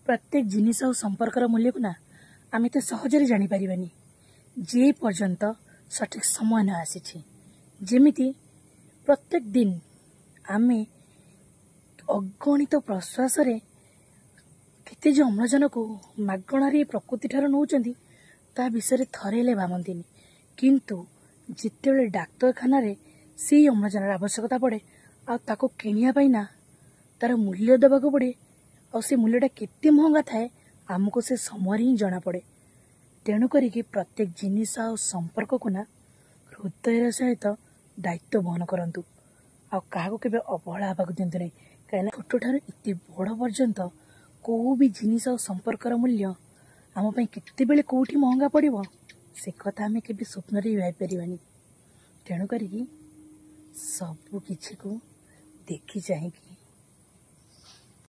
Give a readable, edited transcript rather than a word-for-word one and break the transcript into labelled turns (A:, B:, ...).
A: प्रत्येक जिनिस और संपर्कर मूल्य को ना आम तो सहजरे जानीपारानी जे पर्यंत सठिक समय न आसी। जेमिति प्रत्येक दिन आम अगणित प्रश्वास केते जो अम्लजान को मागणार प्रकृति ठार नौ ता विषय थरेले भावती किंतु जिते डाक्तरखाना से अम्लजान आवश्यकता पड़े आको किनिया ना तार मूल्य देवाक पड़े से मूल्यटा केते महंगा थाए आमको से समय ही जना पड़े। तेणुक प्रत्येक जिनिस आ संपर्क को ना हृदय सहित दायित्व बहन करंतु आ क्या अवहेला हाँ दिंतु नहीं कहीं छोट ठार इतने बड़ पर्यंत कौ भी जिनिस आ संपर्कर मूल्य आम केते बेले कौटी महंगा पड़ो से कथा आम के स्वप्न भी भाईपारानी। तेणुक सबू किसी को देखी चाहिए